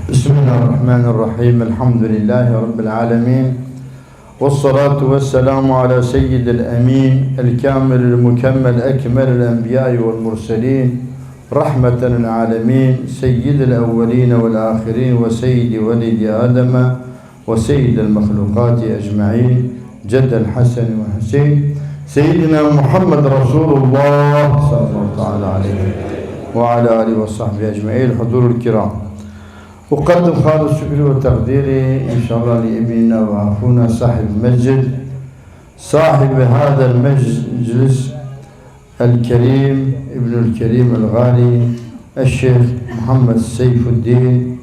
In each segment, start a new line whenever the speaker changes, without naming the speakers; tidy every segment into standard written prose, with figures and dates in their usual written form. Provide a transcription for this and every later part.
بسم الله الرحمن الرحيم. الحمد لله رب العالمين، والصلاة والسلام على سيد الأمين الكامل المكمل أكمل الأنبياء والمرسلين رحمة للعالمين، سيد الأولين والآخرين، وسيد ولد آدم، وسيد المخلوقات أجمعين، جد الحسن والحسين، سيدنا محمد رسول الله صلى الله تعالى عليه وعلى آله وصحبه أجمعين. الحضور الكرام، أقدم خالص شكري وتقديري إن شاء الله لابننا وأخونا صاحب المسجد، صاحب هذا المجلس الكريم، ابن الكريم الغالي الشيخ محمد سيف الدين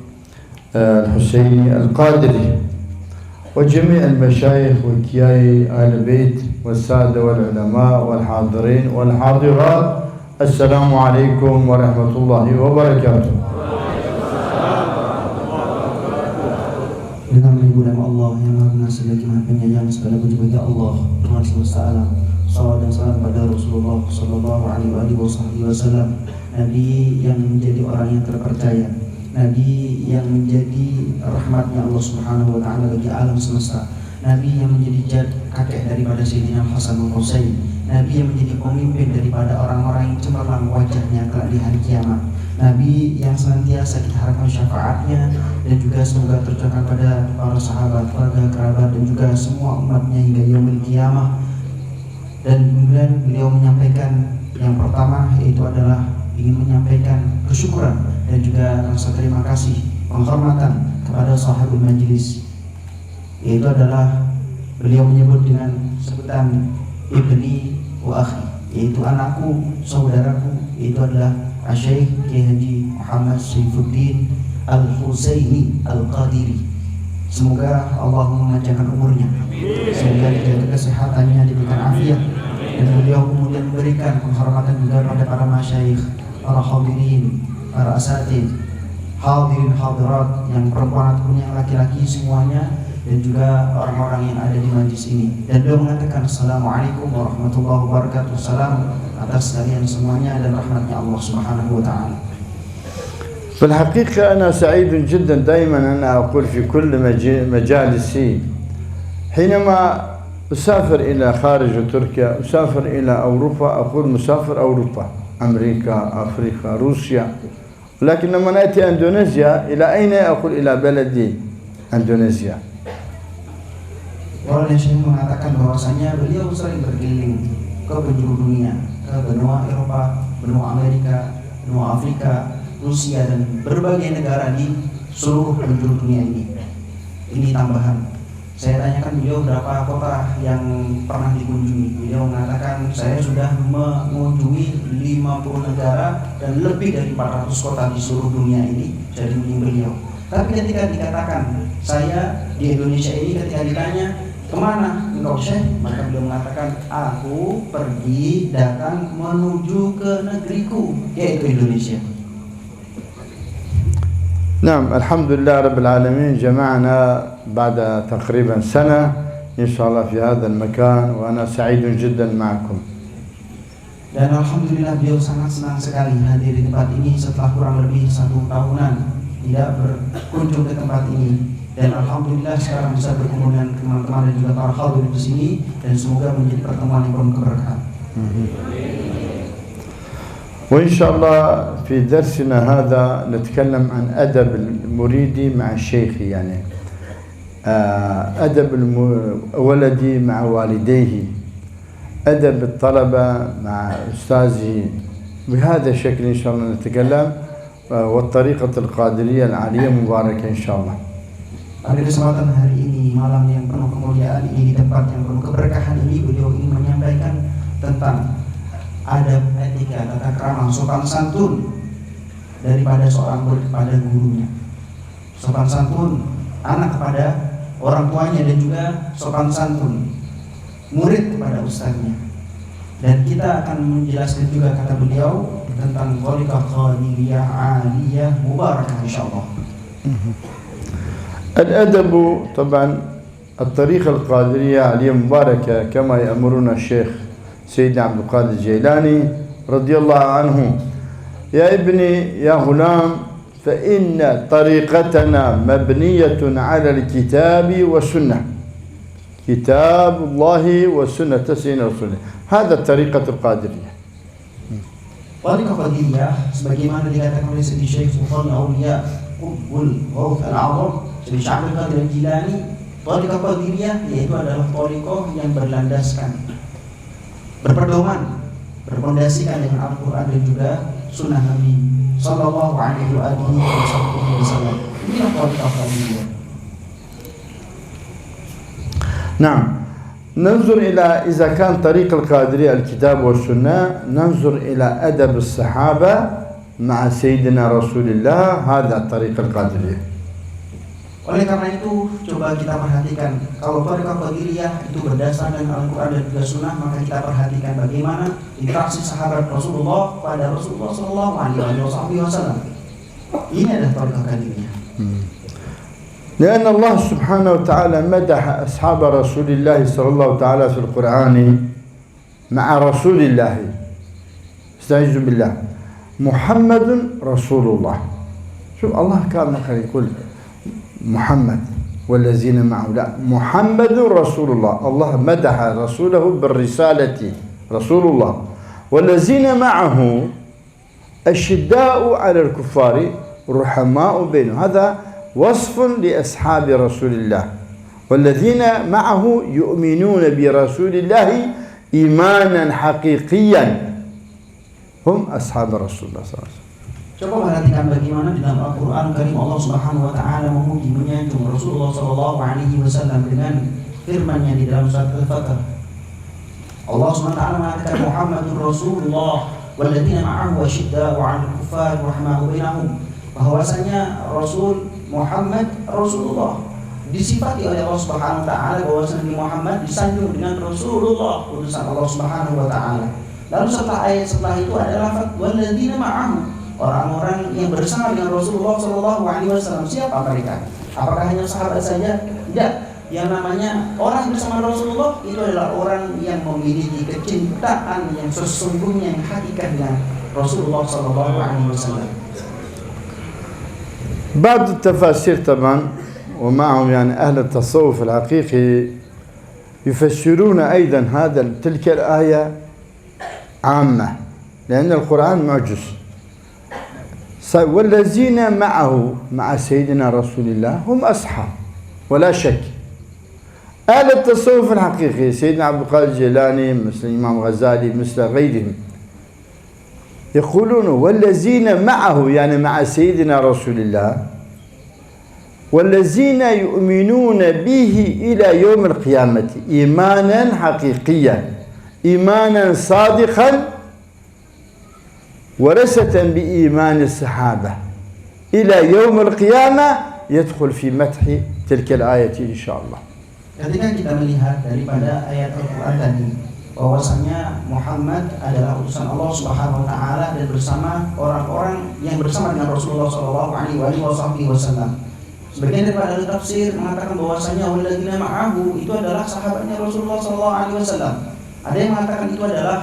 الحسيني القادري، وجميع المشايخ وكياي آل البيت والسادة والعلماء والحاضرين والحاضرات. السلام عليكم ورحمة الله وبركاته.
Dengan menyebut nama Allah yang Maha Pengasih lagi Maha Penyayang, segala puji bagi Allah Tuhan semesta alam. Salawat dan salam pada Rasulullah Sallallahu Alaihi Wasallam, Nabi yang menjadi orang yang terpercaya, Nabi yang menjadi rahmatnya Allah Subhanahu Wa Taala bagi alam semesta, Nabi yang menjadi kakek daripada Sayyidina Hasan dan Husain, Nabi yang menjadi pemimpin daripada orang-orang yang cemerlang wajahnya kelak di hari kiamat, Nabi yang senantiasa kita harapkan syafaatnya, dan juga semoga tercurahkan pada para sahabat, keluarga, kerabat, dan juga semua umatnya hingga yaumil qiyamah. Dan kemudian beliau menyampaikan yang pertama, yaitu adalah ingin menyampaikan kesyukuran dan juga rasa terima kasih, penghormatan kepada sahibul majlis, yaitu adalah beliau menyebut dengan sebutan ibni wa akhi, yaitu anakku, saudaraku, yaitu adalah Syekh Kiai Haji Muhammad Saifuddin Al-Husaini Al-Qadiri. Semoga Allah memanjangkan umurnya, semoga dijaga kesehatannya, diberikan afiat, dan beliau kemudian memberikan penghormatan juga pada para masyayikh, para hadirin, para asatidz, hadirin hadirat yang perempuan ataupun yang laki-laki semuanya, dan juga orang-orang yang ada di majlis ini. Dan beliau mengatakan Assalamualaikum warahmatullahi wabarakatuh. Salam atas kalian semuanya dan rahmatnya Allah Subhanahu wa Ta'ala.
في الحقيقة أنا سعيد جدا دائما أنا أقول في كل مجالسي حينما أسافر إلى خارج تركيا، أسافر إلى أوروبا، أقول مسافر أوروبا، أمريكا، أفريقيا، روسيا، لكن لما نأتي إندونيسيا إلى أين أقول إلى بلدي إندونيسيا.
Orang yang mengatakan bahwasanya beliau sering berkeliling ke penjuru dunia, ke benua Eropa, benua Amerika, benua Afrika, Rusia, dan berbagai negara di seluruh penjuru dunia ini. Ini tambahan. Saya tanyakan beliau berapa kota yang pernah dikunjungi. Beliau mengatakan saya sudah mengunjungi 50 negara dan lebih dari 400 kota di seluruh dunia ini. Jadi beliau. Tapi ketika dikatakan saya di Indonesia ini, ketika ditanya kemana engkau Syekh, maka beliau mengatakan aku pergi datang menuju ke negeriku, yaitu Indonesia.
نعم، الحمد لله رب العالمين، جمعنا بعد تقريبا سنة إن شاء الله في هذا المكان، وأنا سعيد جدا معكم.
Dan alhamdulillah beliau sangat senang sekali hadir di tempat ini setelah kurang lebih 1 tahunan tidak berkunjung ke tempat ini. Dan alhamdulillah sekarang bisa bertemu dengan teman-teman dan juga para hadirin di sini, dan semoga menjadi pertemuan yang penuh keberkahan.
وإن شاء الله في درسنا هذا نتكلم عن أدب المريد مع الشيخ، يعني أدب ولدي مع والديه، أدب الطلبة مع أستاذه، بهذا الشكل إن شاء الله نتكلم، والطريقة القادرية العالية مباركة إن شاء الله.
Pada kesempatan hari ini, malam yang penuh kemuliaan ini, di tempat yang penuh keberkahan ini, beliau ingin menyampaikan tentang adab, etika, tata krama, sopan santun daripada seorang murid kepada gurunya, sopan santun anak kepada orang tuanya, dan juga sopan santun murid kepada ustaznya. Dan kita akan menjelaskan juga kata beliau tentang thariqah qadiriyah aliyah mubarakah insyaallah.
الأدب طبعا الطريقة القادرية عليه مباركة كما يأمرنا الشيخ سيدنا عبد القادر الجيلاني رضي الله عنه. يا ابني يا غلام فإن طريقتنا مبنية على الكتاب والسنة كتاب الله وسنة سيدنا رسول الله هذا الطريقة القادرية.
Tariqah Qadiriyah sebagaimana dikatakan oleh Sayyidi Syekh Sultan Auliya Qutbul Ghaus Al-A'zam Sayyidi Syekh Abdul Qadir Al-Jilani, Tariqah Qadiriyah yaitu adalah tariqah yang berlandaskan, berpedoman, berpondasikan dengan Al-Quran dan juga Sunnah Nabi Sallallahu Alaihi Wasallam. Inilah tariqah Qadiriyah.
نعم ننظر إلى إذا كان طريق القادرية الكتاب والسنة ننظر إلى أدب الصحابة مع سيدنا رسول الله هذا طريق القادرية.
Oleh karena itu coba kita perhatikan kalau Tariqah Qadiriyah itu berdasarkan Al-Quran dan juga Sunnah, maka kita perhatikan bagaimana interaksi sahabat Rasulullah pada Rasulullah Sallallahu Alaihi Wasallam. Ini adalah Tariqah Qadiriyah.
لأن الله سبحانه وتعالى مدح أصحاب رسول الله صلى الله تعالى في القرآن مع رسول الله استعيذ بالله محمد رسول الله. شوف الله كان يقول محمد والذين معه، لا محمد رسول الله. الله مدح رسوله بالرسالة رسول الله والذين معه أشداء على الكفار رحماء بينهم، هذا وصف لأصحاب رسول الله والذين معه يؤمنون برسول الله إيمانا حقيقيا هم أصحاب رسول الله صلى الله عليه وسلم.
Coba perhatikan bagaimana di dalam Al-Quran Karim Allah Subhanahu Wa Taala memuji menyanjung Rasulullah Sallallahu Alaihi Wasallam dengan firman-Nya di dalam surat Al-Fatih. Allah Subhanahu Wa Taala mengatakan Muhammadur Rasulullah walladzina ma'ahu asyidda'u 'alal kuffar rahimahu bainahum, bahwasanya Rasul Muhammad Rasulullah disifati oleh Allah Subhanahu Wa Taala bahwasanya Nabi Muhammad disanjung dengan Rasulullah, utusan Allah Subhanahu Wa Taala. Lalu setelah itu ada lafaz walladzina ma'ahu, orang-orang yang bersama dengan Rasulullah Sallallahu Alaihi Wasallam. Siapa mereka? Apakah hanya sahabat saja? Tidak. Yang namanya orang bersama Rasulullah itu adalah orang yang memiliki kecintaan yang sesungguhnya, yang hakikat dengan Rasulullah Sallallahu Alaihi Wasallam.
بعض التفاسير طبعا ومعهم يعني أهل التصوف الحقيقي يفسرون أيضا تلك الآية عامة لأن القرآن معجز. والذين معه مع سيدنا رسول الله هم أصحاب ولا شك. أهل التصوف الحقيقي سيدنا عبد القادر الجيلاني مثل الإمام غزالي مثل غيرهم يقولون والذين معه يعني مع سيدنا رسول الله والذين يؤمنون به إلى يوم القيامة إيمانا حقيقيا إيمانا صادقا ورثة بإيمان الصحابة إلى يوم القيامة يدخل في مدح تلك الآية إن شاء الله.
Ketika kita melihat daripada ayat Al-Quran tadi bahwasanya Muhammad adalah utusan Allah Subhanahu Wa Taala dan bersama orang-orang yang bersama dengan Rasulullah Sallallahu Alaihi Wasallam. Sebagian daripada ahli tafsir mengatakan bahwasanya walladzina ma'ahu itu adalah sahabatnya Rasulullah Sallallahu Alaihi Wasallam. Ada yang mengatakan itu adalah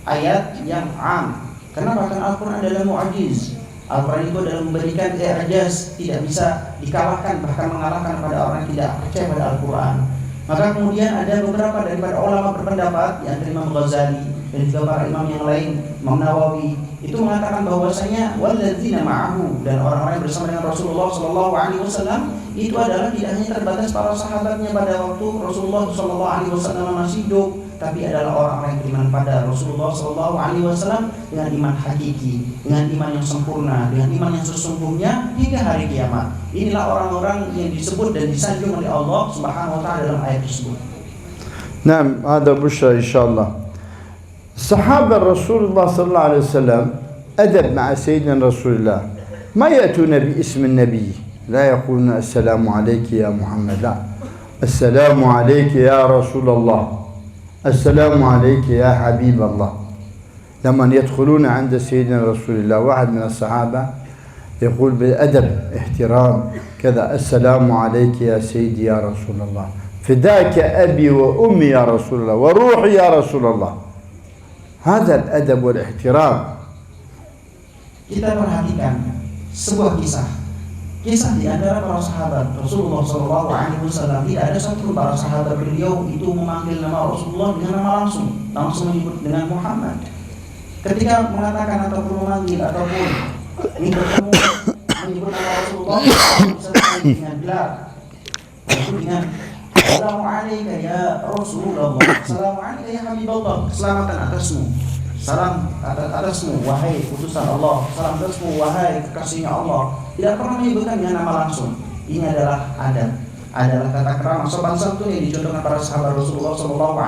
ayat yang am. Karena bahkan Al-Quran adalah mu'ajiz. Al-Quran itu adalah memberikan i'jaz, tidak bisa dikalahkan, bahkan mengalahkan pada orang yang tidak percaya pada Al-Quran. Maka kemudian ada beberapa daripada ulama berpendapat, yang Imam Ghazali dan juga para imam yang lain, Imam Nawawi, itu mengatakan bahwasanya walladzina ma'ahu, dan orang-orang yang bersama dengan Rasulullah Sallallahu Alaihi Wasallam itu adalah tidak hanya terbatas para sahabatnya pada waktu Rasulullah Sallallahu Alaihi Wasallam masih hidup, tapi adalah orang-orang yang beriman pada Rasulullah Sallallahu Alaihi Wasallam dengan iman hakiki, dengan iman yang sempurna, dengan iman yang sesungguhnya hingga hari kiamat. Inilah orang-orang yang disebut dan disanjung oleh Allah Subhanahu Wa Taala dalam ayat tersebut.
نعم هذا بشرى إن شاء الله. صحابة رسول الله صلى الله عليه وسلم أدب مع سيدنا رسول الله، ما يأتون باسم النبي، لا يقولون السلام عليك يا محمد، لا، السلام عليك يا رسول الله، السلام عليك يا حبيب الله. لما يدخلون عند سيدنا رسول الله واحد من الصحابة يقول بأدب احترام كذا السلام عليك يا سيدي يا رسول الله، فداك أبي وأمي يا رسول الله وروحي يا رسول الله. هذا الأدب والاحترام.
Kita perhatikan sebuah kisah di antara para sahabat Rasulullah SAW. Tidak ada satu para sahabat beliau itu memanggil nama Rasulullah dengan nama langsung menyebut dengan Muhammad. Ketika mengatakan ataupun memanggil ataupun bertemu menyebut nama Rasulullah disertai dengan gelar, yaitu dengan Assalamualaikum ya Rasulullah, Assalamualaikum ya Habiballah, keselamatan atasmu, salam atasmu wahai utusan Allah, salam atasmu wahai kekasihnya Allah. Tidak pernah menyebutkan dengan nama langsung. Ini adalah adalah tata krama sopan santun yang dicontohkan para sahabat Rasulullah SAW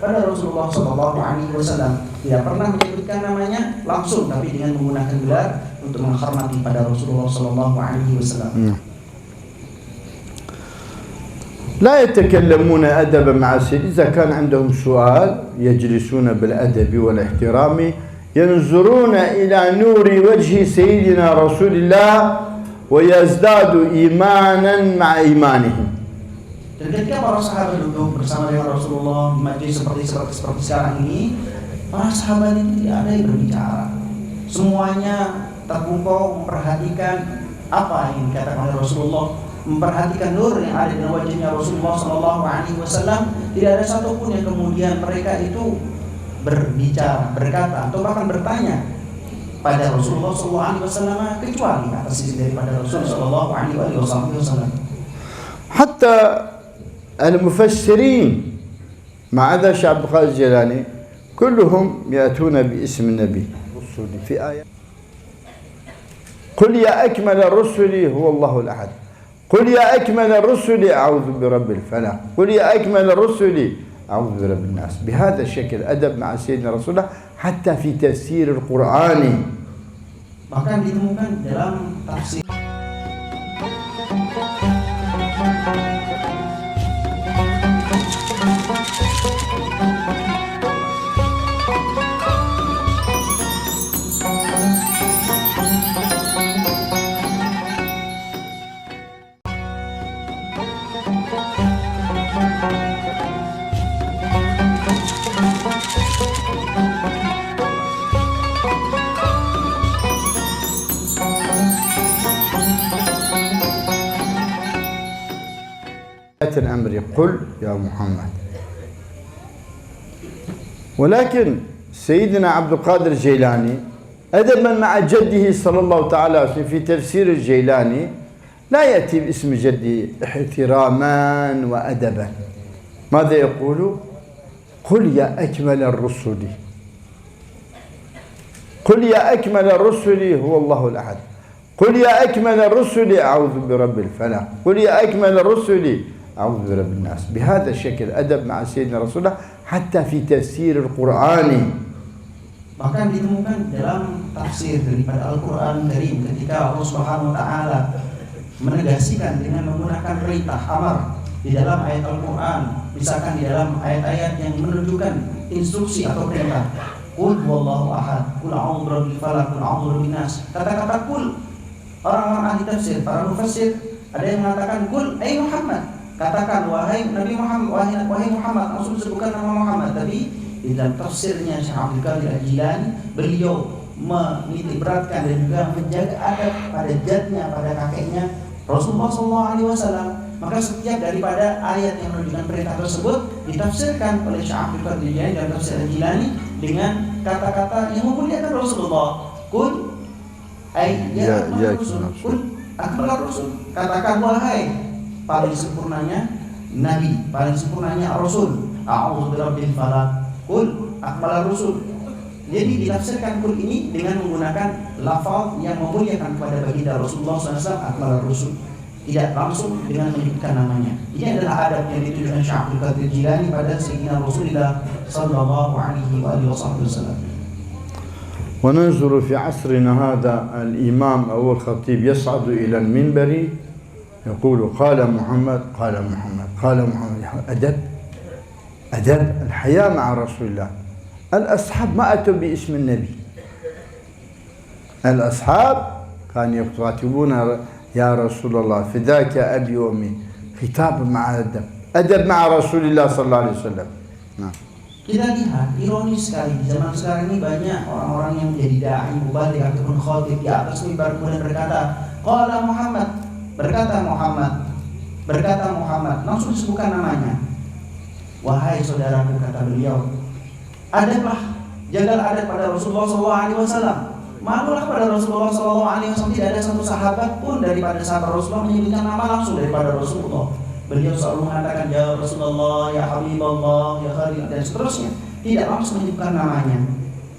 pada Rasulullah SAW. Tidak pernah menyebutkan namanya langsung, tapi dengan menggunakan gelar untuk menghormati pada Rasulullah SAW.
لا يتكلمون أدبا مع السيد. إذا كان عندهم سؤال يجلسون بالأدب والاحترام ينظرون إلى نور وجه سيدنا رسول الله ويزداد إيمانا مع إيمانهم.
Dan ketika para sahabat duduk bersama dengan Rasulullah di majelis seperti sekarang ini, para sahabat itu tidak ada yang berbicara. Semuanya terpukau memperhatikan apa yang dikatakan oleh Rasulullah, memperhatikan nur yang ada di wajahnya Rasulullah SAW. Tidak ada satupun yang kemudian mereka itu berbicara, berkata, atau bahkan bertanya pada Rasulullah SAW kecuali atas sisi daripada Rasulullah SAW.
حتى المفسرين مع هذا الشيخ عبد القادر الجيلاني كلهم يأتون باسم النبي في آية قل يا أكمل الرسل هو الله الأحد قل يا أكمل الرسل أعوذ برب الفلق قل يا أكمل الرسل أعوذ برب الناس. بهذا الشكل أدب مع سيدنا رسول الله حتى في تفسير القرآن.
Bahkan ditemukan dalam tafsir.
الأمر قل يا محمد. ولكن سيدنا عبد القادر الجيلاني أدبا مع جده صلى الله تعالى عليه في تفسير الجيلاني لا يأتي باسم جده احتراما وأدبا. ماذا يقول؟ قل يا أكمل الرسل قل يا أكمل الرسل هو الله الأحد قل يا أكمل الرسل أعوذ برب الفلق قل يا أكمل الرسل أعوذ برب الناس. بهذا الشكل أدب مع سيدنا رسول الله حتى في تفسير القرآن.
Bahkan ditemukan dalam tafsir daripada Al-Quran Karim ketika Allah Subhanahu Wa Taala menegasikan dengan menggunakan perintah amar di dalam ayat Al-Quran, misalkan di dalam ayat-ayat yang menunjukkan instruksi atau perintah. Qul huwallahu ahad, qul a'udzu birabbil falaq, qul a'udzu birabbin nas. Kata-kata qul, orang-orang ahli tafsir, para mufassir, ada yang mengatakan qul ay Muhammad. Katakan wahai Nabi Muhammad, wahai Muhammad, maksud disebutkan nama Muhammad. Tapi di dalam tafsirnya Syekh Abdul Qadir Al-Jilani, beliau menitik beratkan dan juga menjaga adab pada jadnya, pada kakeknya Rasulullah SAW. Maka setiap daripada ayat yang menunjukkan perintah tersebut ditafsirkan oleh Syekh Abdul Qadir Al-Jilani dalam tafsir Al-Jilani dengan kata-kata yang memuliakan Rasulullah. Qul ay ya Rasul, qul akbar Rasul. Katakan wahai paling sempurnanya Nabi, paling sempurnanya Rasul. A'udzu birabbil falaq, qul akmal Rasul. Jadi ditafsirkan qul ini dengan menggunakan lafaz yang memuliakan kepada baginda Rasulullah SAW, akmal Rasul. Tidak langsung dengan menyebutkan namanya. Ini adalah adab yang ditunjukkan Syekh Abdul Qadir Jilani pada Sayyidina Rasulullah sallallahu alaihi wasallam.
وننظر في عصرنا هذا الإمام أو الخطيب يصعد إلى المنبر يقول قال محمد قال محمد قال محمد. أدب الحياة مع رسول الله. الأصحاب ما أتوا باسم النبي. الأصحاب كانوا يخاطبون يا رسول الله فداك أبي وأمي. خطاب مع أدب مع رسول الله صلى الله عليه وسلم. نعم.
Kita lihat ironis sekali di zaman sekarang ini banyak orang-orang yang menjadi dai, mubaligh ataupun khatib di atas mimbar kemudian berkata, qala Muhammad, berkata Muhammad, langsung disebutkan namanya. Wahai saudaraku, kata beliau, adablah, jagalah adab pada Rasulullah SAW. Malulah pada Rasulullah SAW. Tidak ada satu sahabat pun daripada sahabat Rasulullah menyebutkan nama langsung daripada Rasulullah. Beliau selalu mengatakan ya Rasulullah, ya Habibullah, ya Khalil, dan seterusnya. Tidak langsung menyebutkan namanya.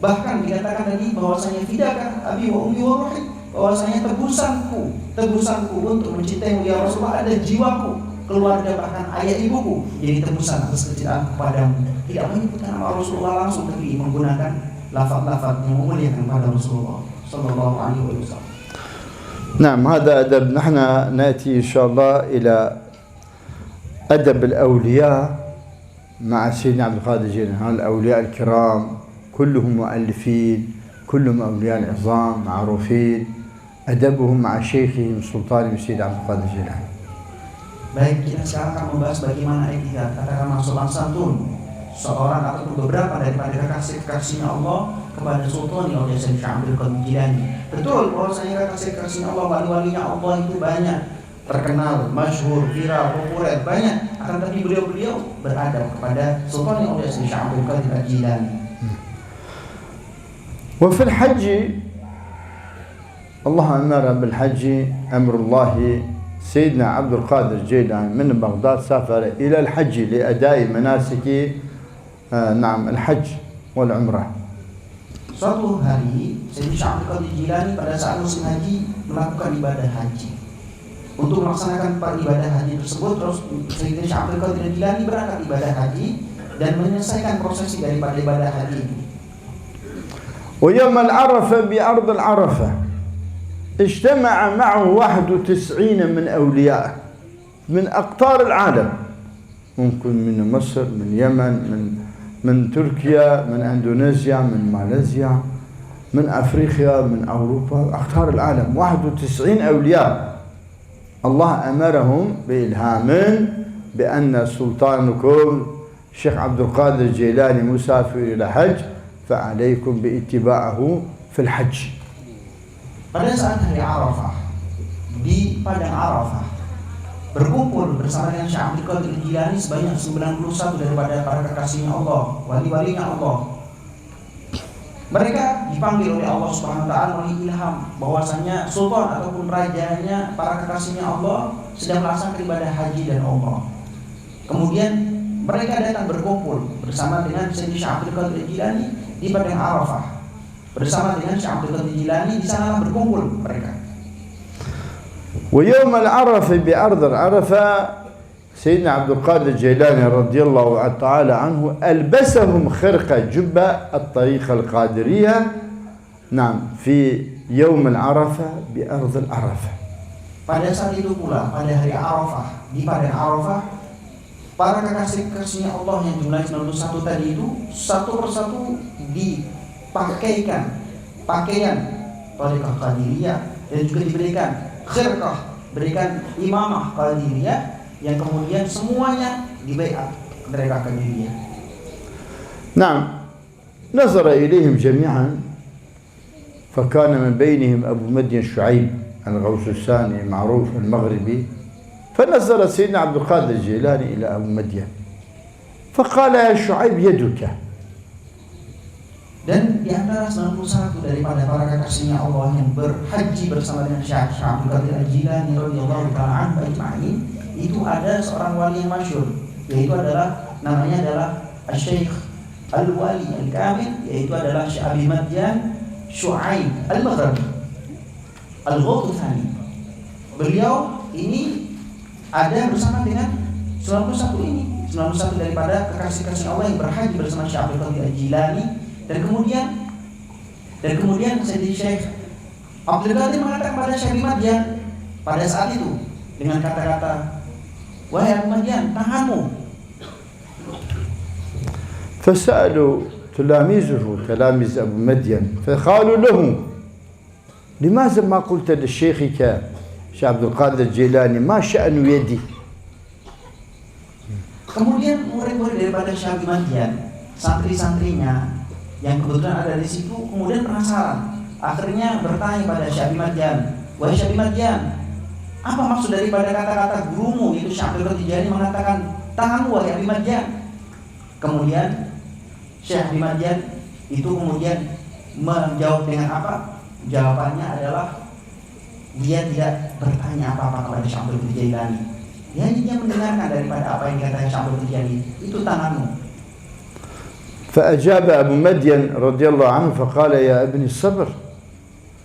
Bahkan dikatakan tadi bahwasanya fidaka abi wa ummi wa ruhi, bahwasanya tebusanku untuk mencintai mulia Rasulullah ada jiwaku, keluarga, bahkan ayah ibuku. Jadi tebusan atas kecintaan kepadamu. Tidak menyebutkan nama Rasulullah langsung, tapi menggunakan lafaz-lafaz yang memuliakan pada Rasulullah sallallahu alaihi wasallam.
نعم هذا أدب. نحن نأتي إن شاء الله إلى أدب الأولياء مع سيدنا عبد القادر الجيلاني. الأولياء الكرام كلهم مؤلفين، كلهم أولياء عظام معروفين، أدبهم مع شيخهم سلطان سيد عبد القادر الجيلاني.
Baik, kita sekarang akan membahas bagaimana etika katakanlah sopan santun seorang ataupun beberapa daripada kekasih-kekasihnya Allah kepada Sultan Aulia Syekh Abdul Qadir Jilani. Betul bahwasanya kekasih-kekasihnya Allah, wali-walinya Allah itu banyak, terkenal, masyhur, viral, populer, banyak. Akan tapi beliau-beliau beradab kepada Sultan Aulia Syekh Abdul Qadir Jilani.
وفي الحج الله أمر بالحج أمر الله. سيدنا عبد القادر الجيلاني من بغداد سافر إلى الحج لأداء مناسك الحج والعمرة.
Suatu hari Sayyidina Abdul Qadir Jilani pada saat musim haji melakukan ibadah haji. Untuk melaksanakan ibadah haji tersebut, terus Sayyidina Abdul Qadir Jilani berangkat ibadah haji dan menyelesaikan prosesi daripada ibadah haji.
ويوم العرفة بأرض العرفة اجتمع معه 91 من أوليائه من أقطار العالم، ممكن من مصر، من يمن، من تركيا، من أندونيسيا، من ماليزيا، من أفريقيا، من أوروبا، أقطار العالم. 91 أولياء الله أمرهم بإلهام بأن سلطانكم الشيخ عبد القادر الجيلاني مسافر إلى حج فعليكم باتباعه في الحج.
Pada saat hari Arafah di padang Arafah berkumpul bersama dengan Syekh Abdul Qadir Jilani sebanyak 91 daripada para kekasihnya Allah, wali-walinya Allah. Mereka dipanggil oleh Allah Subhanahu wa taala oleh ilham bahwasanya sultan ataupun rajanya para kekasihnya Allah sedang melaksanakan ibadah haji dan umrah. Kemudian mereka datang berkumpul bersama dengan Syekh Abdul Qadir Jilani di padang Arafah. Bersama dengan Syekh Abdul Qadir Jilani di sana berkumpul mereka.
ويوم العرفة بأرض العرفة سيدنا عبد القادر الجيلاني رضي الله تعالى عنه ألبسهم خرقة جبة الطريقة القادرية في يوم العرفة بأرض العرفة.
Pada saat itu pula pada hari Arafah di padang Arafah para kekasih-kekasihnya Allah yang jumlahnya 91 tadi itu satu persatu dipakaikan pakaian Thariqah Qadiriyah dan juga diberikan khirqah, berikan imamah Qadiriyah yang kemudian semuanya dibaiat Thariqah Qadiriyah.
نعم نظر إليهم جميعا فكان من بينهم أبو مدين شعيب الغوث الثاني معروف المغربي، فنظر سيدنا عبد القادر الجيلاني إلى أبو مدين فقال يا شعيب يدك.
Dan di antara 91 daripada para kekasihnya Allah yang berhaji bersama dengan Syekh Abdul Qadir Al-Jilani radhiyallahu ta'ala anhu ajma'in, itu ada seorang wali yang masyhur, yaitu namanya adalah Syekh Al-Wali Al-Kamil, yaitu adalah Syekh Abi Madyan Syuaib Al-Maghribi Al-Ghuthani. Beliau ini ada bersama dengan 91 ini, 91 daripada kekasih-kekasih Allah yang berhaji bersama Syekh Abdul Qadir Al-Jilani. Dan kemudian Syekh Abdul Qadir mengatakan kepada Syekh Madyan pada saat itu dengan kata-kata, wahai Abu Madyan, tanganmu.
فسألوا تلاميذه تلاميذ أبو مدين فقالوا له لماذا ما قلت لشيخك شيخ عبد القادر الجيلاني ما شأن يدي.
Kemudian murid-murid daripada Syekh Madyan santri-santrinya yang kebetulan ada di situ kemudian penasaran, akhirnya bertanya pada Syekh Abi Madyan, wahai Syekh Abi Madyan, apa maksud daripada kata-kata gurumu itu Syekh Abdul Qadir Jailani mengatakan tanganmu wahai Abi Madyan? Kemudian Syekh Abi Madyan itu kemudian menjawab dengan apa? Jawabannya adalah dia tidak bertanya apa-apa kepada Syekh Abdul Qadir Jailani. Dia mendengarkan daripada apa yang dikatakan Syekh Abdul Qadir Jailani, itu tanganmu.
فأجاب أبو مدين رضي الله عنه فقال يا ابني الصبر،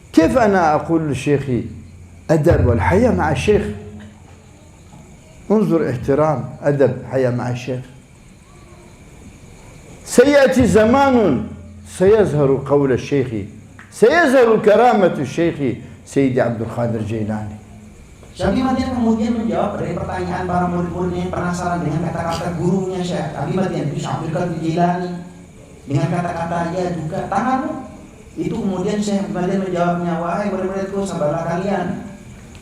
كيف أنا أقول لشيخي أدب والحياة مع الشيخ؟ انظر احترام أدب حياة مع الشيخ. سيأتي زمان سيظهر قول الشيخ، سيظهر كرامة الشيخ سيدي عبد القادر الجيلاني.
Syekh Abi Madyan kemudian menjawab dari pertanyaan para murid-muridnya yang penasaran dengan kata-kata gurunya Syekh Abi Madyan itu Syekh Abdul Qadir Jailani dengan kata-kata ya juga tanganmu. Itu kemudian Syekh Abi Madyan menjawabnya, wahai murid-muridku, sabarlah kalian.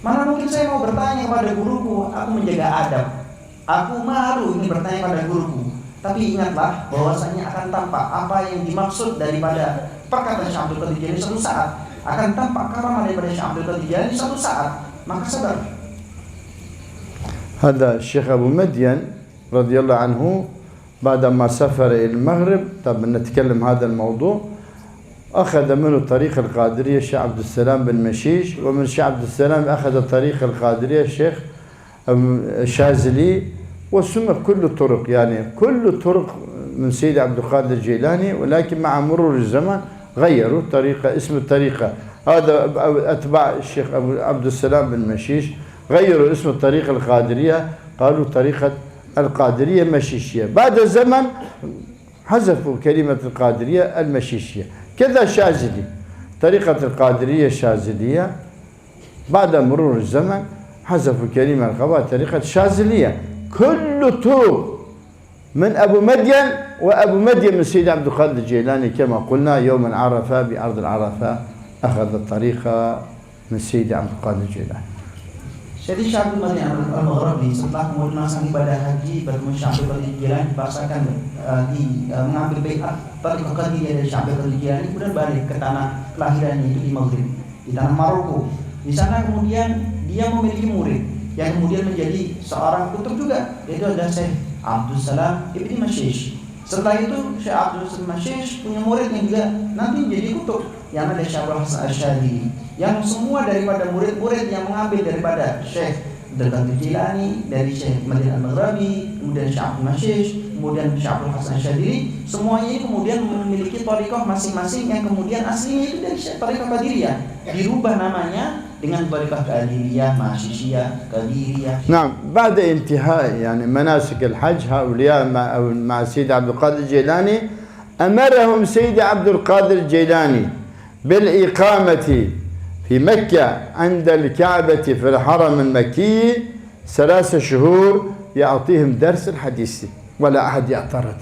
Mana mungkin saya mau bertanya kepada guruku, aku menjaga adab. Aku malu ini bertanya pada guruku. Tapi ingatlah bahwasanya akan tampak apa yang dimaksud daripada perkataan Syekh Abdul Qadir Jailani suatu saat. Akan tampak karamah daripada Syekh Abdul Qadir Jailani suatu saat. Maka sabar.
هذا الشيخ أبو مدين رضي الله عنه بعدما سافر إلى المغرب، طب نتكلم هذا الموضوع، أخذ منه طريق القادرية الشيخ عبد السلام بن مشيش، ومن الشيخ عبد السلام أخذ طريق القادرية الشيخ الشاذلي، وسمى كل الطرق، يعني كل الطرق من سيد عبد القادر الجيلاني، ولكن مع مرور الزمن غيروا طريقة، اسم الطريقة هذا أتباع الشيخ عبد السلام بن مشيش غيروا اسم الطريقة القادرية، قالوا طريقة القادرية مشيشية. بعد زمن حذفوا كلمة القادرية المشيشية. كذا الشاذلي، طريقة القادرية الشاذلية بعد مرور الزمن حذفوا كلمة القواعد طريقة الشاذلية. كل طرق من أبو مدين، وأبو مدين من سيد عبد القادر الجيلاني كما قلنا يوم عرفة بأرض العرفة أخذ الطريقة من سيد عبد القادر الجيلاني.
Jadi Syekh Abdul Madyan Al-Maghribi setelah kemudian melaksanakan ibadah haji bertemu Syekh Abdul Qadir Jailani dipaksakan mengambil baiat Tariqah Qadiriyah dari Syekh Abdul Qadir Jailani, kemudian balik ke tanah kelahirannya itu di Maghrib, di tanah Maroko. Di sana kemudian dia memiliki murid yang kemudian menjadi seorang kutub juga, yaitu adalah Syekh Abdul Salam Ibn Mashish. Setelah itu Syekh Abdul Salam Mashish punya murid yang juga nanti menjadi kutub, yang ada Syekh Abdul Hasan Asy'adili, yang semua daripada murid-murid yang mengambil daripada Syekh Abdul Qadir Jailani, dari Syekh Madyan Al-Maghribi, kemudian Syekh Abdul Mashish, kemudian Syekh Abdul Hasan Asy'adili, semuanya ini kemudian memiliki thariqah masing-masing yang kemudian aslinya itu dari thariqah Qadiriyah, dirubah namanya dengan thariqah Qadiriyah, Masyisyiyah, Qadiriyah.
نعم، بعد انتهاء يعني مناسك الحج هؤلاء مع سيد عبد القادر الجيلاني أمرهم سيد عبد القادر الجيلاني بالإقامة في مكة عند الكعبة في الحرم المكي 3 شهور يعطيهم درس الحديث ولا أحد يعترض.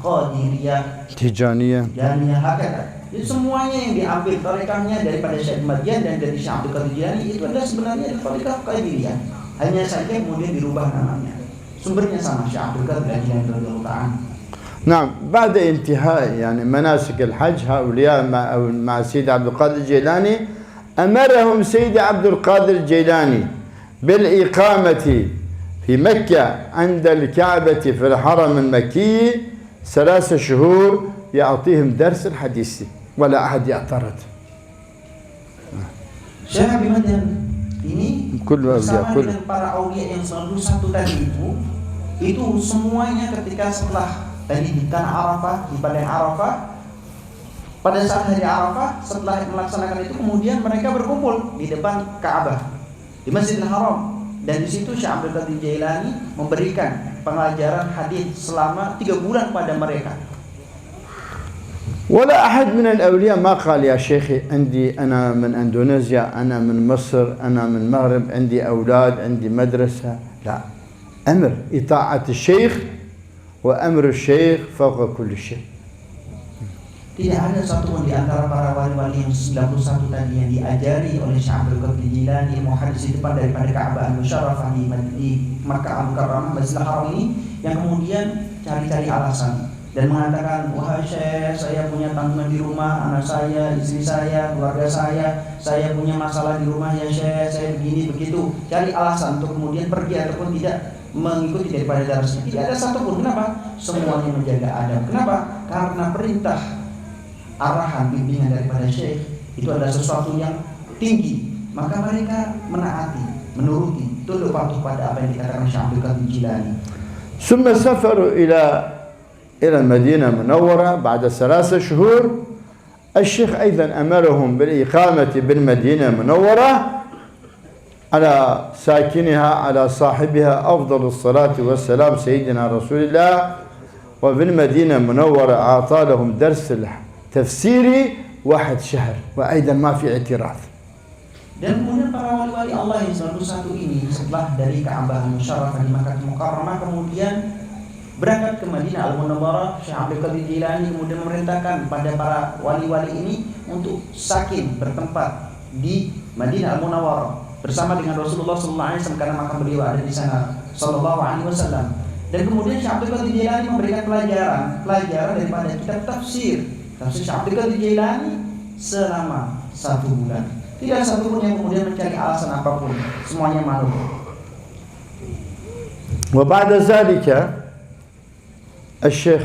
Qadiriyah,
Tijaniyah,
hakata. Jadi semuanya yang diambil thariqahnya daripada Syekh Madyan dan dari Syekh Abdul Qadir Jailani itu adalah sebenarnya thariqah Qadiriyah. Hanya saja kemudian dirubah namanya. Sumbernya sama, Syekh Abdul Qadir Jailani radhiyallahu ta'ala.
نعم، بعد انتهاء يعني مناسك الحج هؤلاء مع سيد عبد القادر الجيلاني أمرهم سيد عبد القادر الجيلاني بالإقامة في مكة عند الكعبة في الحرم المكي 3 شهور يعطيهم درس الحديث ولا أحد يعترض.
Syekh Abi Madyan ini bersama dengan para aulia yang 91 tadi itu semuanya ketika setelah tadi di tanah Arafah, di padang Arafah, pada saat hari Arafah setelah melaksanakan itu kemudian mereka berkumpul di depan Ka'bah, di Masjidil Haram, dan di situ Syekh Abdul Qadir Jailani memberikan pengajaran hadis selama 3 bulan pada mereka.
ولا أحد من الأولياء ما قال يا شيخي أنا من أندونيسيا، أنا من مصر، أنا من المغرب، عندي أولاد، عندي مدرسة. لا، أمر إطاعة الشيخ وأمر الشيخ فوق كل شيء.
Tidak ada satupun di antara para wali-wali yang 91 tadi yang diajari oleh Syekh Abdul Qadir Jailani ilmu hadis di depan daripada Ka'bah Al-Musyarrafah di Makkah Al-Mukarramah Masjidil Haram ini yang kemudian cari-cari alasan dan mengatakan, wahai Syekh, saya punya tanggungan di rumah, anak saya, istri saya, keluarga saya punya masalah di rumah ya Syekh, saya begini begitu, cari alasan untuk kemudian pergi ataupun tidak mengikuti daripada darasnya. Tidak ada satupun. Kenapa? Semuanya menjaga adab. Kenapa? Karena perintah, arahan, bimbingan daripada Syekh itu adalah sesuatu yang tinggi, maka mereka menaati, menuruti, tunduk patuh pada apa yang dikatakan Syekh Abdul Qadir Jailani.
ثم سافروا إلى المدينة المنورة بعد 3 شهور. الشيخ أيضا أمرهم بالإقامة بالمدينة المنورة على ساكنها على صاحبها أفضل الصلاة والسلام سيدنا رسول الله. وفي المدينة المنورة أعطى لهم درس التفسيري 1 شهر وأيضا ما في اعتراض.
Dan kemudian para wali-wali Allah yang 91 ini setelah dari Ka'bah Al-Musyarrafah di Makkah Al-Mukarramah kemudian berangkat ke Madinah Al-Munawwarah. Syekh Abdul Qadir Jailani kemudian memerintahkan pada para wali-wali ini untuk sakin bertempat di Madinah Al-Munawwarah bersama dengan Rasulullah SAW karena makam beliau ada di sana sallallahu alaihi wasallam. Dan kemudian Syekh Abdul Qadir Jailani memberikan pelajaran daripada kitab tafsir Syekh Abdul Qadir Jailani selama 1 bulan. Tidak satupun yang kemudian mencari alasan apapun, semuanya malu.
وبعد ذلك الشيخ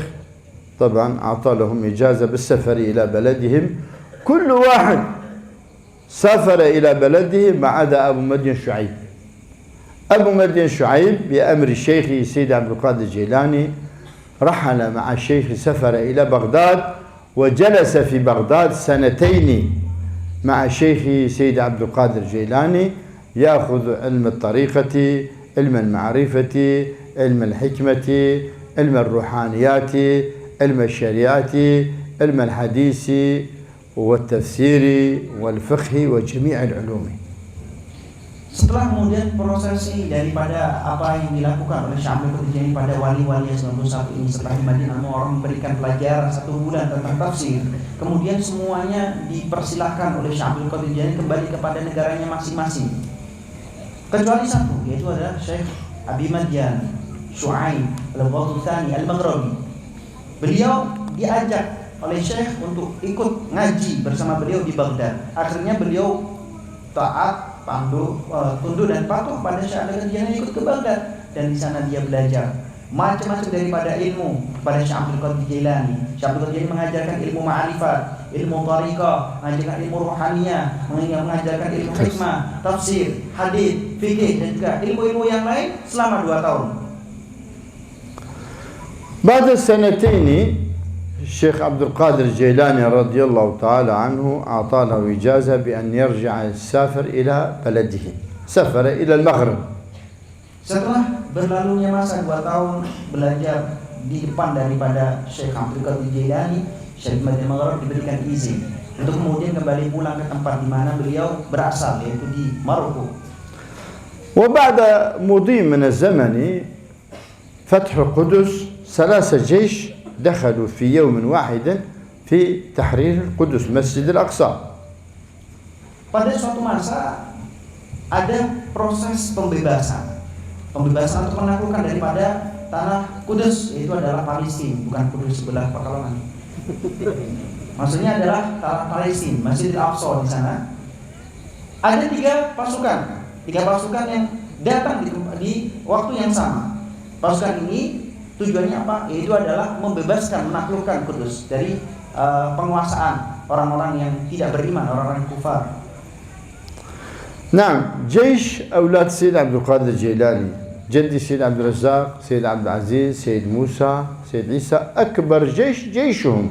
طبعا أعطى لهم إجازة بالسفر إلى بلدهم. كل واحد سافر إلى بلده ما عدا أبو مدين شعيب. أبو مدين شعيب بأمر الشيخ سيد عبد القادر الجيلاني رحل مع الشيخ، سافر إلى بغداد وجلس في بغداد 2 سنين مع الشيخ سيد عبد القادر الجيلاني يأخذ علم الطريقة، علم المعرفة، علم الحكمة، علم الروحانيات، علم الشريعة، علم الحديث والتفسير والفقه وجميع العلوم.
Setelah kemudian prosesi daripada apa yang dilakukan oleh Syekh Abdul Qadir Jailani pada wali-wali yang 91 ini setelah di Madinah orang memberikan pelajaran 1 bulan tentang tafsir, kemudian semuanya dipersilahkan oleh Syekh Abdul Qadir Jailani kembali kepada negaranya masing-masing. Kecuali 1, yaitu adalah Syekh Abi Madian Syu'aib Al-Ghathani Al-Maghribi. Beliau diajak oleh Syekh untuk ikut ngaji bersama beliau di Baghdad. Akhirnya beliau taat, tunduk dan patuh pada Syekh Abdul Qadir Jailani, ikut ke Baghdad dan di sana dia belajar macam-macam daripada ilmu kepada Syekh Abdul Qadir Jailani. Syekh Abdul Qadir Jailani mengajarkan ilmu ma'rifat, ilmu tariqah, mengajarkan ilmu ruhaniyah, mengajarkan ilmu hikmah, tafsir, hadis, fikih dan juga ilmu-ilmu yang lain selama 2 tahun.
بعد 2 سنين الشيخ عبد القادر الجيلاني رضي الله تعالى عنه أعطى له إجازة بأن يرجع يسافر إلى بلده. سافر إلى المغرب.
Setelah berlalunya masa 2 tahun belajar di depan daripada Syekh Abdul Qadir Jailani, Syekh Madinah Maghrib diberikan izin untuk kemudian kembali pulang ke tempat di mana beliau berasal, yaitu di Maroko.
وبعد مضي من الزمن فتح القدس 3 جيش دخلوا في يوم واحد في تحرير القدس مسجد الأقصى.
Pada suatu masa ada proses pembebasan untuk menaklukkan daripada tanah Kudus, yaitu adalah Palestina, bukan Kudus sebelah Pekalongan. Maksudnya adalah tanah Palestina, Masjid Al-Aqsa di sana. Ada 3 pasukan yang datang di waktu yang sama. Pasukan ini tujuannya apa? Yaitu adalah membebaskan, menaklukkan Kudus dari penguasaan orang-orang yang tidak beriman, orang-orang kufar.
نعم، جيش أولاد سيد عبد القادر الجيلاني، جدي سيد عبد الرزاق، سيد عبد العزيز، سيد موسى، سيد عيسى، أكبر جيشهم،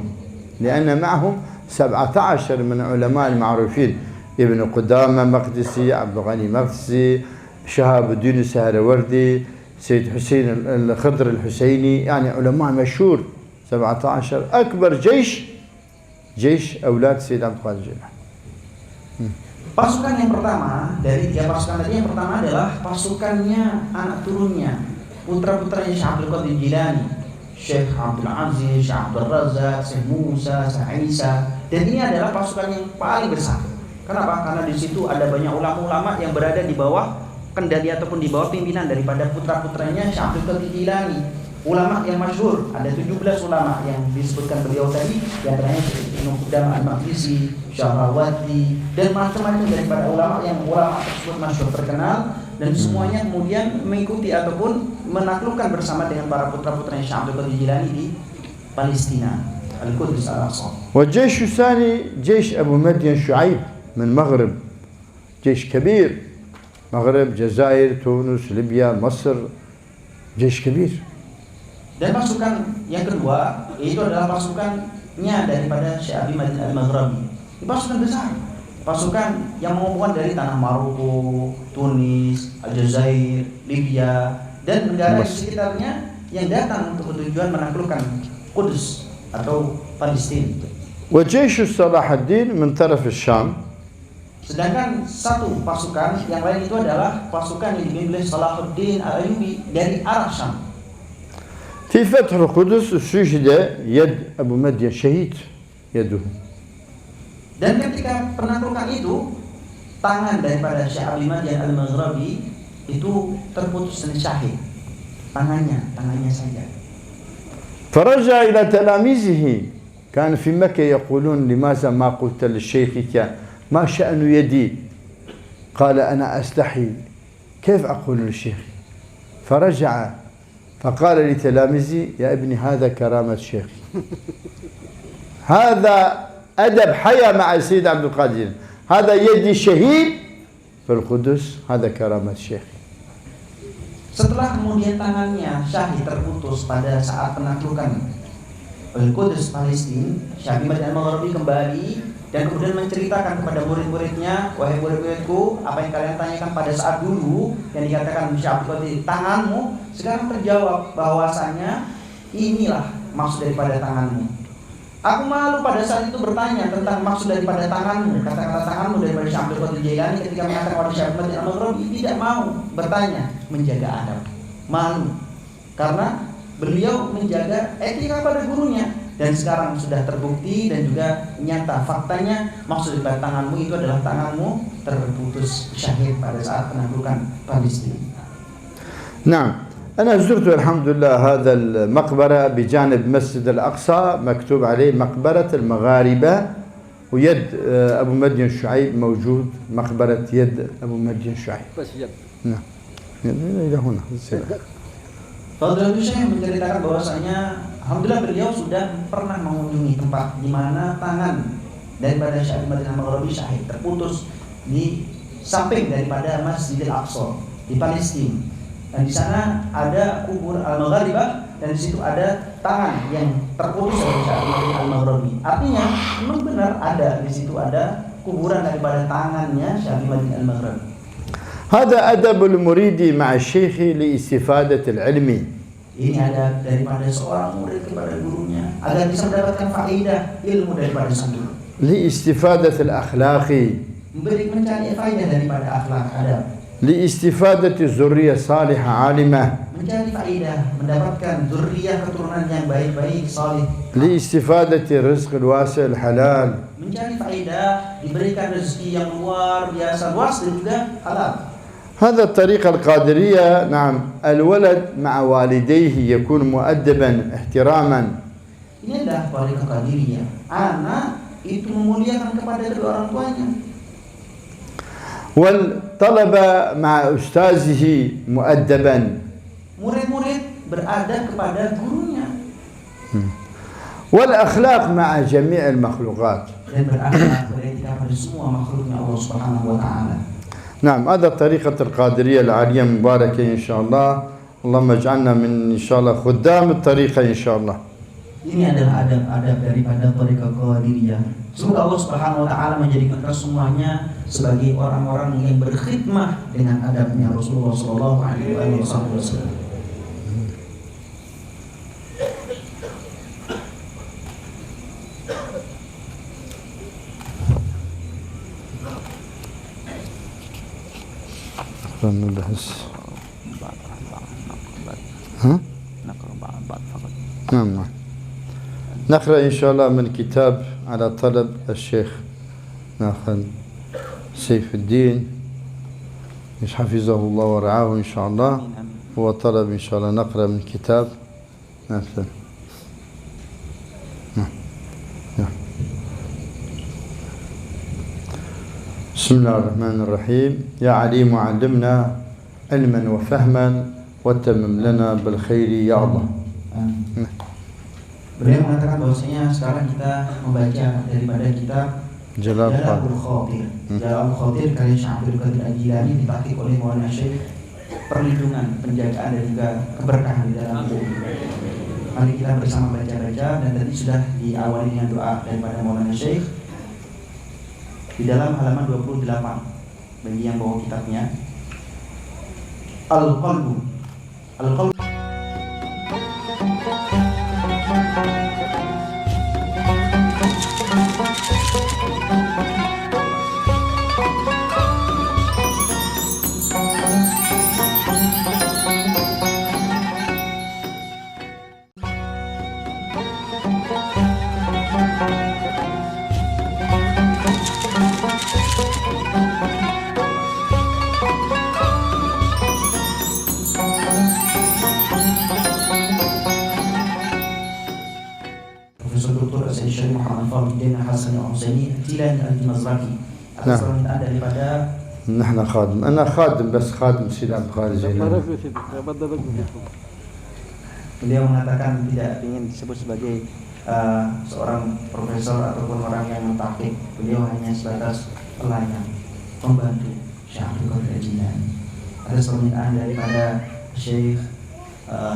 لأن معهم 17 من علماء المعروفين، ابن قدامة مقدسي، عبد الغني مقدسي، شهاب الدين السهروردي، سيد حسين الخضر الحسيني، يعني علماء مشهور. 17 أكبر جيش أولاد سيد عبد القادر الجيلاني.
Pasukan yang pertama dari 3 pasukan tadi, yang pertama adalah pasukannya anak turunnya, putra-putranya Syekh Abdul Qadir Jilani, Syekh Abdul Aziz, Syekh Abdul Razak, Syekh Musa, Syekh Isa. Dan ini adalah pasukan yang paling besar. Kenapa? Karena di situ ada banyak ulama-ulama yang berada di bawah kendali ataupun di bawah pimpinan daripada putra-putranya Syekh Abdul Qadir Jilani. Ulama yang masyhur, ada 17 ulama yang disebutkan beliau tadi, yang antaranya Ibnu Qudamah Al-Maqdisi, Syahrawati, dan macam-macam daripada ulama tersebut masyhur terkenal, dan semuanya kemudian mengikuti ataupun menaklukkan bersama dengan para putra-putranya Syekh Abdul Qadir Jilani di Palestina, Al-Quds Al-Aqsa.
والجيش الثاني جيش أبو مدين شعيب من المغرب، جيش كبير، مغرب، جزائر، تونس، ليبيا، مصر، جيش كبير.
Dan pasukan yang kedua itu adalah pasukannya daripada Syekh Abi Madin Al-Maghrabi. Ini pasukan besar, pasukan yang mengumpulkan dari tanah Maroko, Tunis, Aljazair, Libya, dan negara di sekitarnya yang datang untuk tujuan menaklukkan Quds atau Palestina.
وجيش صلاح الدين من طرف الشام.
Sedangkan satu pasukan yang lain itu adalah pasukan yang dipimpin oleh Salahuddin Al-Ayyubi dari arah Syam.
في فتح القدس استشهد يد أبو مدين شهيد يده.
Dan ketika penaklukan itu, tangan daripada Syekh Abi Madin Al-Maghrabi itu terputus dan syahid. Tangannya saja.
فرجع إلى تلاميذه، كان في مكة يقولون لماذا ما قلت لشيخك ما شأن يدي؟ قال أنا أستحي كيف أقول للشيخ؟ فرجع فقال لتلاميذي يا ابني هذا كرامة شيخي. هذا أدب حياة مع السيد عبد القادر. هذا يدي شهيد في القدس، هذا كرامة شيخي.
Setelah kemudian tangannya syahid terputus pada saat penaklukan Al-Quds Palestina, Syekh Abi Madin Al-Maghrabi kembali dan kemudian menceritakan kepada murid-muridnya, wahai murid-muridku, apa yang kalian tanyakan pada saat dulu yang dikatakan Syekh Abdul Qadir, tanganmu, sekarang terjawab bahwasanya inilah maksud daripada tanganmu. Aku malu pada saat itu bertanya tentang maksud daripada tanganmu, kata-kata tanganmu daripada Syekh Abdul Qadir Jailani ketika mengatakan kepada Syekh Abi Madin Al-Maghrabi, tidak mau bertanya, menjaga adab, malu karena beliau menjaga etika pada gurunya. Dan sekarang sudah terbukti dan juga nyata faktanya, maksud daripada tanganmu itu adalah tanganmu terputus syahid pada saat penaklukan Palestina.
نعم، أنا زرت الحمد لله هذا المقبرة بجانب مسجد الأقصى، مكتوب عليه مقبرة المغاربة، ويد أبو مدين شعيب موجود، مقبرة يد أبو مدين شعيب. نعم، إلى هنا.
Fadlatul Syekh menceritakan bahwasanya alhamdulillah beliau sudah pernah mengunjungi tempat di mana tangan daripada Syekh Abi Madin Al-Maghrabi syahid terputus di samping daripada Masjidil Aqsa di Palestina. Dan di sana ada kubur Al-Magharibah dan di situ ada tangan yang terputus dari Syekh Abi Madin Al-Maghrabi. Artinya memang benar ada di situ ada kuburan daripada tangannya Syekh Abi Madin Al-Maghrabi.
هذا أدب المريد مع الشيخ لاستفادة العلم.
Ini adab daripada seorang murid kepada gurunya agar bisa mendapatkan faedah ilmu daripada sang guru.
لاستفادة الأخلاق.
Mencari faedah daripada akhlak adab.
لاستفادة ذرية صالحة عالمة.
Mencari faedah mendapatkan zuriyah keturunan yang baik-baik salih.
لاستفادة الرزق الواسع الحلال.
Mencari faedah diberikan rezeki yang luar biasa luas dan juga halal.
هذا الطريقة القادرية. نعم، الولد مع والديه يكون مؤدبا احتراما.
Ini adalah tariqah qadiriyah. Anak itu memuliakan kepada kedua orang tuanya.
والطلبة مع أستاذه مؤدبا.
Murid-murid beradab kepada gurunya.
والأخلاق مع جميع المخلوقات.
Dan berakhlak beretika pada semua makhluknya Allah Subhanahu wa taala.
نعم، هذا الطريقة القادرية العالية المباركة إن شاء الله. اللهم اجعلنا من إن شاء الله خدام الطريقة إن شاء الله.
Ini adalah adab-adab daripada Thariqah Qadiriyah. Semoga Allah Subhanahu wa taala menjadikan kita semuanya sebagai orang-orang yang berkhidmah dengan adabnya Rasulullah sallallahu alaihi wasallam.
نبحث ها؟
نقرأ بعض فقط.
نعم. نقرأ إن شاء الله من كتاب على طلب الشيخ ناخذ سيف الدين مش حفظه الله ورعاه إن شاء الله. هو طلب إن شاء الله نقرأ من كتاب نعم. بسم الله الرحمن الرحيم. يا عليم علمنا علما وفهما وتمم لنا بالخير يا الله.
Beliau mengatakan bahwasanya sekarang kita membaca daripada kitab Jalalatul Khatir. Jalalatul Khatir karya Syekh Abdul Qadir Al-Jilani ditahqiq oleh Maulana Syekh, perlindungan, penjagaan dan juga keberkahan di dalam buku. Mari kita bersama baca-baca, dan tadi sudah diawali dengan doa daripada Maulana Syekh di dalam halaman 28 bagi yang bawa kitabnya. Al-Qalbu. Al-Qalbu Syekh Muhammad Fadil Hasan Al-Husaini Tilani Al-Mazraki. Atas permintaan daripada
نحن خادم. أنا خادم بس خادم سيد عبد القادر الجيلاني.
Beliau mengatakan tidak ingin disebut sebagai seorang profesor ataupun orang yang mentahqiq. Beliau hanya sebatas pelayan, pembantu Syekh Abdul Qadir Al-Jilani. Atas permintaan daripada Syekh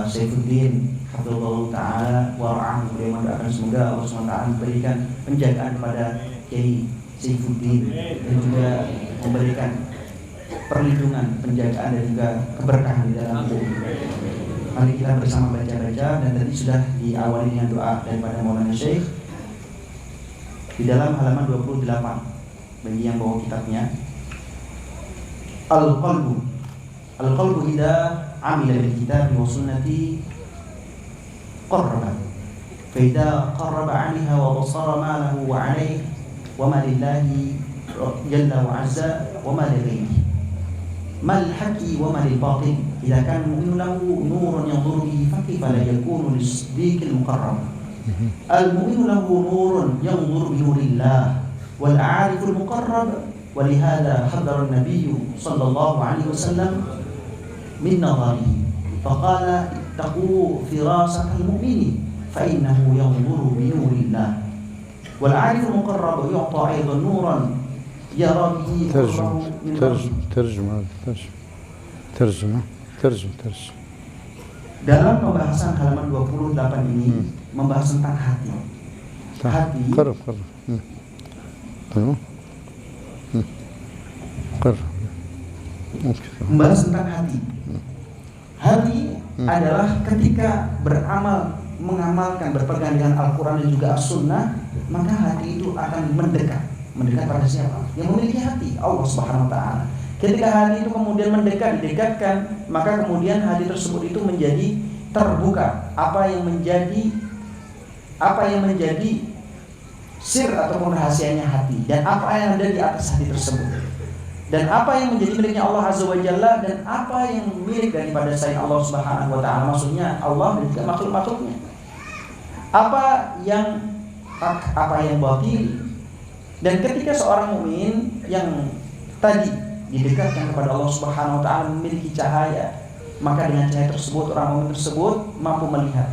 Saifuddin Hafizahullah Ta'ala wara'ahu, beliau mendoakan semoga Allah SWT memberikan penjagaan kepada Kiai Saifuddin dan juga memberikan perlindungan, penjagaan dan juga keberkahan di dalam buku. Mari kita bersama baca-baca, dan tadi sudah diawali dengan doa daripada Maulana Syekh di dalam halaman 28 bagi yang bawa kitabnya. Al-Qalbu. Al-Qalbu idza amila bil kitab wa sunnati qarraba. Fa idza qarraba 'alaiha wa basara ma lahu wa 'alaihi wa ma lillahi jalla wa 'azza wa ma li ghayrihi. Mal haqi wa ma lil batil. Idza kana mu'minu lahu nurun yanzuru bihi fa kayfa la yakunu lis-siddiqil muqarrab. Al-mu'minu lahu nurun yanzuru bi nurillah wal 'ariful muqarrab. ولهذا حذر النبي صلى الله عليه وسلم من نظره فقال اتقوا فراسة المؤمن فإنه ينظر بنور الله والعارف المقرب يعطى أيضا نورا يرى به
ترجمة.
Dalam pembahasan halaman 28 ini membahas tentang hati. Hati. Membahas tentang hati. Hati adalah ketika beramal, mengamalkan, berpegang dengan Al-Quran dan juga As-Sunnah, maka hati itu akan mendekat. Mendekat pada siapa? Yang memiliki hati, Allah Subhanahu Wa Taala. Ketika hati itu kemudian mendekat, didekatkan, maka kemudian hati tersebut itu menjadi terbuka. Apa yang menjadi sir ataupun rahasianya hati, dan apa yang ada di atas hati tersebut, dan apa yang menjadi miliknya Allah Azza wa Jalla, dan apa yang milik daripada selain Allah Subhanahu wa Ta'ala, maksudnya Allah dan juga makhluk-makhluknya. Apa yang batil. Dan ketika seorang mukmin yang tadi didekatkan kepada Allah Subhanahu wa Ta'ala memiliki cahaya, maka dengan cahaya tersebut orang mukmin tersebut mampu melihat.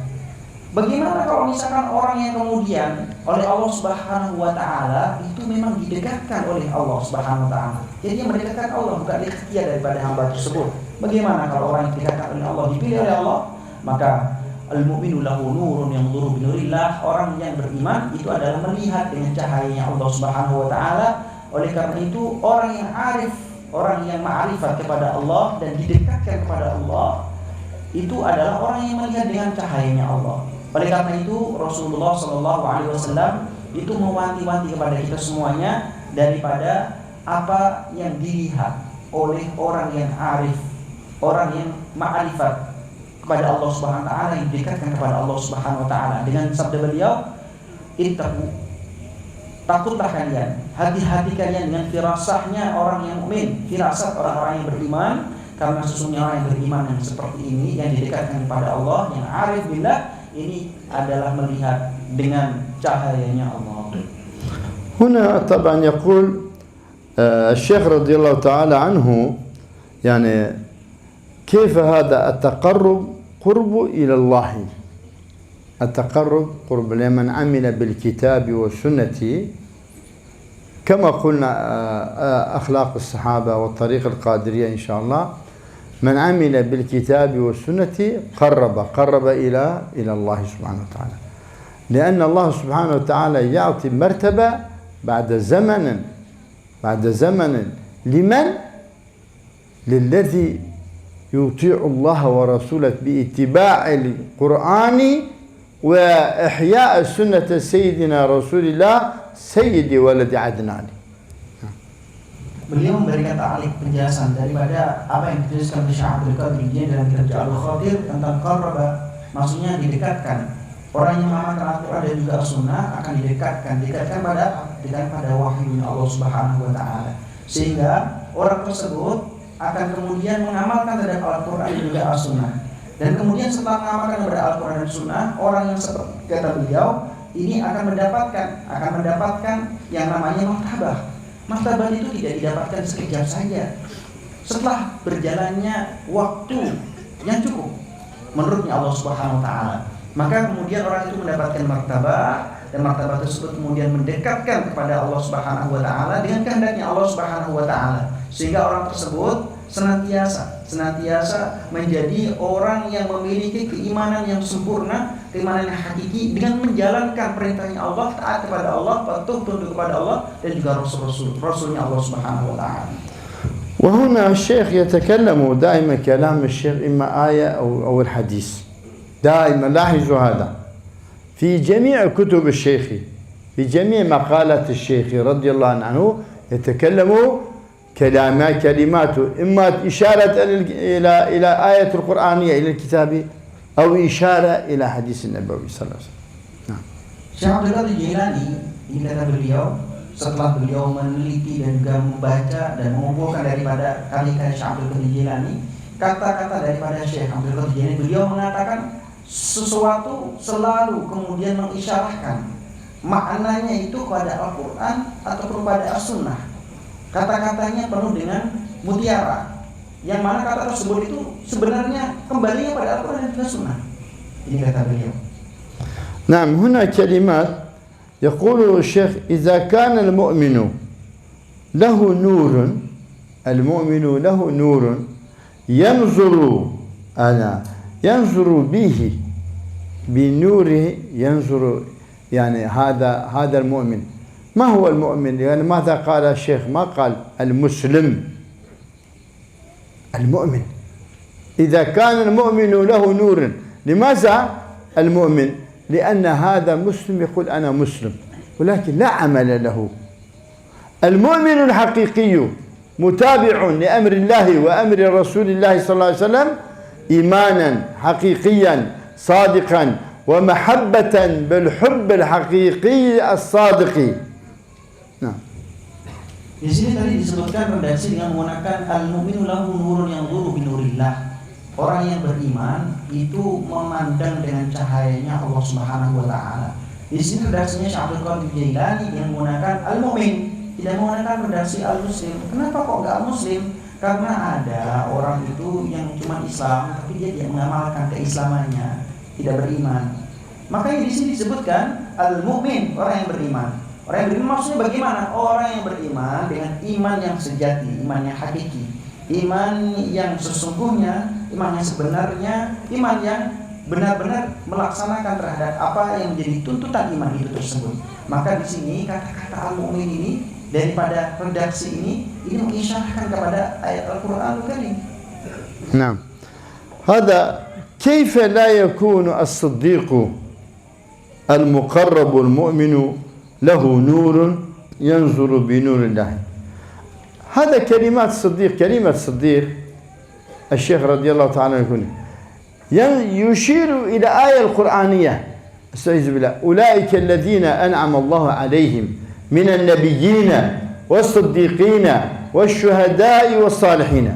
Bagaimana kalau misalkan orang yang kemudian oleh Allah Subhanahu wa Ta'ala itu memang didekatkan oleh Allah Subhanahu wa Ta'ala, jadi yang mendekatkan Allah bukan ikhtiar daripada hamba tersebut. Bagaimana kalau orang yang didekatkan oleh Allah, dipilih oleh Allah, maka al-mu'minu lahu nurun yanzuru binurillah. Orang yang beriman itu adalah melihat dengan cahayanya Allah Subhanahu wa taala. Oleh karena itu orang yang arif, orang yang ma'rifat kepada Allah dan didekatkan kepada Allah, itu adalah orang yang melihat dengan cahayanya Allah. Oleh karena itu Rasulullah SAW itu mewanti-wanti kepada kita semuanya daripada apa yang dilihat oleh orang yang arif, orang yang ma'rifat kepada Allah Subhanahu wa taala, yang didekatkan kepada Allah Subhanahu wa taala. Dengan sabda beliau, ittaqu, takutlah kalian, hati-hati kalian dengan firasahnya orang yang mukmin, firasat orang-orang yang beriman, karena sesungguhnya orang yang beriman yang seperti ini, yang didekatkan kepada Allah, yang arif billah, ini adalah melihat dengan cahayanya Allah.
هنا طبعا يقول الشيخ رضي الله تعالى عنه يعني كيف هذا التقرب قرب إلى الله، التقرب قرب لمن عمل بالكتاب والسنة كما قلنا أخلاق الصحابة والطريقة القادرية إن شاء الله. من عمل بالكتاب والسنة قرب إلى الله سبحانه وتعالى، لأن الله سبحانه وتعالى يعطي مرتبة بعد زمن لمن؟ للذي يطيع الله ورسوله باتباع القرآن وإحياء سنة سيدنا رسول الله سيد ولد عدنان.
Beliau memberikan ta'liq penjelasan daripada apa yang dijelaskan oleh Syekh Abdul Qadir Jilani dalam kitab Ja'alul Khatir tentang qarraba, maksudnya didekatkan. Orang yang mengamalkan Al-Quran dan juga As-Sunnah akan didekatkan pada wahyunya Allah Subhanahu wa taala. Sehingga orang tersebut akan kemudian mengamalkan terhadap Al-Quran dan juga As-Sunnah. Dan kemudian setelah mengamalkan kepada Al-Quran dan Sunnah, orang yang seperti kata beliau ini akan mendapatkan yang namanya martabah. Martabah itu tidak didapatkan sekejap saja. Setelah berjalannya waktu yang cukup menurutnya Allah Subhanahu wa taala, maka kemudian orang itu mendapatkan martabah, dan martabah tersebut kemudian mendekatkan kepada Allah Subhanahu wa taala dengan kehendaknya Allah Subhanahu wa taala, sehingga orang tersebut senantiasa menjadi orang yang memiliki keimanan yang sempurna, keimanan yang hakiki, dengan menjalankan perintahnya Allah, taat kepada Allah, patuh tunduk kepada Allah dan juga Rasulnya Allah Subhanahu wa taala.
وهنا الشيخ يتكلم دائما كلام الشيخ إما آية أو الحديث، دائما لاحظوا هذا في جميع كتب الشيخ، في جميع مقالات الشيخ رضي الله عنه يتكلم كلماته إما إشارة إلى آية القرآنية إلى الكتاب أو إشارة إلى حديث النبوي صلى الله عليه وسلم. نعم.
Syekh Abdul Qadir Jilani, ini kata beliau, setelah beliau meneliti dan juga membaca dan mengumpulkan daripada karya-karya Syekh Abdul Qadir Jilani, kata-kata daripada Syekh Abdul Qadir Jilani, beliau mengatakan sesuatu selalu kemudian mengisyarahkan maknanya itu kepada Al-Quran ataupun pada As-Sunnah. Kata-katanya penuh dengan mutiara, yang mana kata tersebut itu sebenarnya kembalinya pada Al-Quran dan juga Sunnah. Ini kata beliau.
نعم. هنا كلمات يقول الشيخ إذا كان المؤمن له نور، المؤمن له نور ينظر به بنوره، ينظر يعني هذا المؤمن. ما هو المؤمن؟ يعني ماذا قال الشيخ؟ ما قال المسلم، المؤمن. إذا كان المؤمن له نور، لماذا المؤمن؟ لأن هذا مسلم يقول أنا مسلم ولكن لا عمل له. المؤمن الحقيقي متابع لأمر الله وأمر رسول الله صلى الله عليه وسلم إيمانا حقيقيا صادقا ومحبة بالحب الحقيقي الصادق. Nah.
Di sini tadi disebutkan redaksi dengan menggunakan al-mu'minu lahu nurun yanzuru binurillah. Orang yang beriman itu memandang dengan cahayanya Allah Subhanahu wa taala. Di sini redaksinya Syekh Abdul Qadir Jilani yang menggunakan al-mu'min, tidak menggunakan redaksi al-muslim. Kenapa kok enggak muslim? Karena ada orang itu yang cuma Islam tapi dia tidak mengamalkan keislamannya, tidak beriman. Makanya di sini disebutkan al-mu'min, orang yang beriman. Orang yang beriman maksudnya bagaimana? Orang yang beriman dengan iman yang sejati, iman yang hakiki, iman yang sesungguhnya, iman yang sebenarnya, iman yang benar-benar melaksanakan terhadap apa yang menjadi tuntutan iman itu tersebut. Maka di sini kata-kata al-mu'min ini daripada redaksi ini mengisyaratkan kepada ayat Al-Qur'anul Karim.
نعم. هذا كيف لا يكون الصديق المقرب المؤمن له نور ينظر بنور الله. هذا كلمات الصديق. كلمة الصديق الشيخ رضي الله تعالى عنه يشير إلى آية القرآنية. استعيذ بالله. أولئك الذين أنعم الله عليهم من النبيين والصديقين والشهداء والصالحين.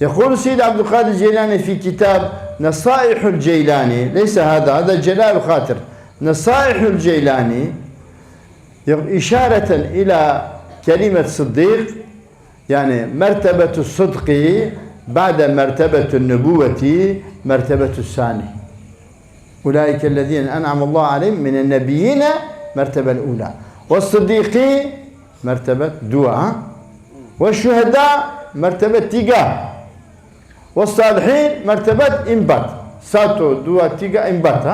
يقول سيد عبد القادر الجيلاني في كتاب نصائح الجيلاني، ليس هذا جلال خاطر، نصائح الجيلاني، إشارة إلى كلمة صديق، يعني مرتبة الصدق بعد مرتبة النبوة مرتبة الثاني. أولئك الذين أنعم الله عليهم من النبيين مرتبة الأولى، والصديقين مرتبة دعاء، والشهداء مرتبة تيجا، والصالحين مرتبة إنبات. ساتو دوا تيجا إنبات.